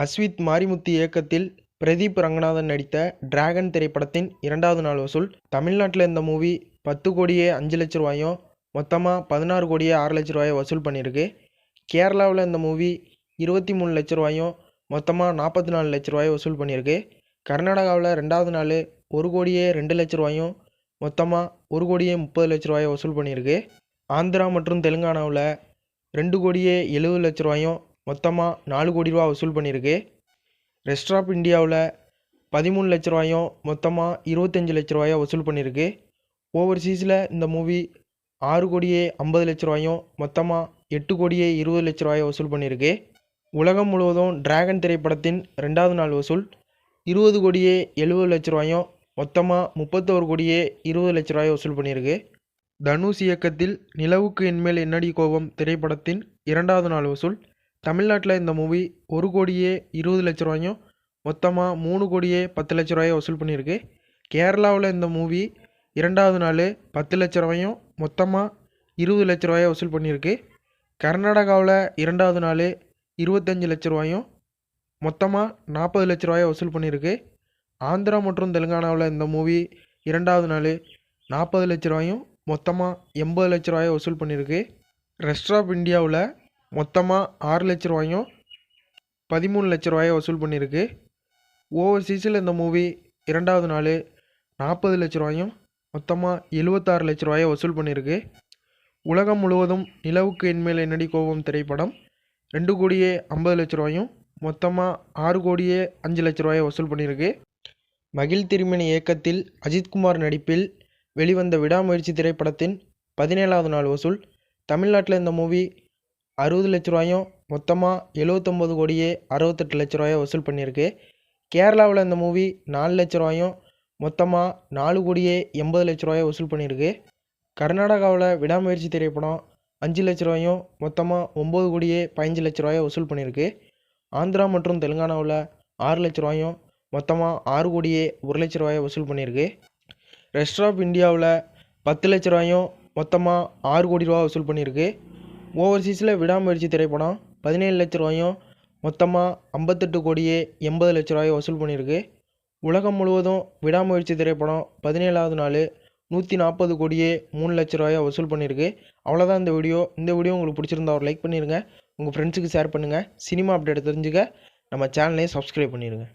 As with Marimuthu இயக்கத்தில் பிரதீப் ரங்கநாதன் நடித்த dragon திரைப்படத்தின் 2வது நாள் வசூல். தமிழ்நாட்டில் இந்த மூவி 10 கோடியே 5 லட்ச ரூபாயும் மொத்தமாக 16 கோடியே 6 லட்ச ரூபாயை வசூல் பண்ணியிருக்கு. கேரளாவில் இந்த மூவி 23 லட்ச ரூபாயும் மொத்தமாக 44 லட்ச ரூபாயை வசூல் பண்ணியிருக்கு. கர்நாடகாவில் 2வது நாள் 1 கோடியே 2 லட்ச ரூபாயும் மொத்தமாக 1 கோடியே 30 லட்ச ரூபாயை வசூல் பண்ணியிருக்கு. ஆந்திரா மற்றும் தெலுங்கானாவில் 2 கோடியே 70 லட்ச ரூபாயும் மொத்தமாக 4 கோடி ரூபா வசூல் பண்ணியிருக்கு. ரெஸ்ட் ஆஃப் இந்தியாவில் 13 லட்ச ரூபாயும் மொத்தமாக 25 லட்ச ரூபாயை வசூல் பண்ணியிருக்கு. ஓவர்சீஸில் இந்த மூவி 6 கோடியே 50 லட்ச ரூபாயும் மொத்தமாக 8 கோடியே 20 லட்ச ரூபாயை வசூல் பண்ணியிருக்கு. உலகம் முழுவதும் டிராகன் திரைப்படத்தின் 2வது நாள் வசூல் 20 கோடியே 70 லட்ச ரூபாயும் மொத்தமாக 31 கோடியே 20 லட்ச ரூபாயை வசூல் பண்ணியிருக்கு. தனுஷ் இயக்கத்தில் நிலவுக்கு என்மேல் என்னடி கோபம் திரைப்படத்தின் 2வது நாள் வசூல். தமிழ்நாட்டில் இந்த மூவி 1 கோடியே 20 லட்ச ரூபாயும் மொத்தமாக 3 கோடியே 10 லட்ச ரூபாயை வசூல் பண்ணியிருக்கு. கேரளாவில் இந்த மூவி 2வது நாள் 10 லட்ச ரூபாயும் மொத்தமாக 20 லட்ச ரூபாயை வசூல் பண்ணியிருக்கு. கர்நாடகாவில் 2வது நாள் 25 லட்ச ரூபாயும் மொத்தமாக 40 லட்ச ரூபாயை வசூல் பண்ணியிருக்கு. ஆந்திரா மற்றும் தெலுங்கானாவில் இந்த மூவி 2வது நாள் 40 லட்ச ரூபாயும் மொத்தமாக 80 லட்ச ரூபாயை வசூல் பண்ணியிருக்கு. ரெஸ்ட் ஆஃப் இந்தியாவில் மொத்தமாக 6 லட்ச ரூபாயும் 13 லட்ச ரூபாயை வசூல் பண்ணியிருக்கு. ஓவர்சீஸில் இந்த மூவி 2வது நாள் 40 லட்ச ரூபாயும் மொத்தமாக 76 லட்ச ரூபாயை வசூல் பண்ணியிருக்கு. உலகம் முழுவதும் நிலவுக்கு என்மேல் என்னடி கோபம் திரைப்படம் 2 கோடியே 50 லட்ச ரூபாயும் மொத்தமாக 6 கோடியே 5 லட்ச ரூபாயை வசூல் பண்ணியிருக்கு. மகிழ் திருமணி இயக்கத்தில் அஜித்குமார் நடிப்பில் வெளிவந்த விடாமுயற்சி திரைப்படத்தின் 17வது நாள் வசூல். தமிழ்நாட்டில் இந்த மூவி 60 லட்ச ரூபாயும் மொத்தமாக 79 கோடியே 68 லட்ச ரூபாயை வசூல் பண்ணியிருக்கு. கேரளாவில் இந்த மூவி 4 லட்ச ரூபாயும் மொத்தமாக 4 கோடியே 80 லட்ச ரூபாயை வசூல் பண்ணியிருக்கு. கர்நாடகாவில் விடாமுயற்சி திரைப்படம் 5 லட்ச ரூபாயும் மொத்தமாக 9 கோடியே 15 லட்ச ரூபாயை வசூல் பண்ணியிருக்கு. ஆந்திரா மற்றும் தெலுங்கானாவில் 6 லட்ச ரூபாயும் மொத்தமாக 6 கோடியே 1 லட்ச ரூபாயை வசூல் பண்ணியிருக்கு. ரெஸ்ட் ஆஃப் இந்தியாவில் 10 லட்ச ரூபாயும் மொத்தமாக 6 கோடி ரூபா வசூல் பண்ணியிருக்கு. ஓவர்சீஸில் விடாமுயற்சி திரைப்படம் 17 லட்ச ரூபாயும் மொத்தமாக 58 கோடியே 80 லட்ச ரூபாயை வசூல் பண்ணியிருக்கு. உலகம் முழுவதும் விடாமுயற்சி திரைப்படம் 17வது நாள் 140 கோடியே 3 லட்ச ரூபாயை வசூல் பண்ணியிருக்கு. அவ்வளோதான் இந்த வீடியோ உங்களுக்கு பிடிச்சிருந்தா ஒரு லைக் பண்ணிடுங்க. உங்கள் ஃப்ரெண்ட்ஸுக்கு ஷேர் பண்ணுங்கள். சினிமா அப்டேட் தெரிஞ்சுக்க நம்ம சேனலையும் சப்ஸ்கிரைப் பண்ணிடுங்க.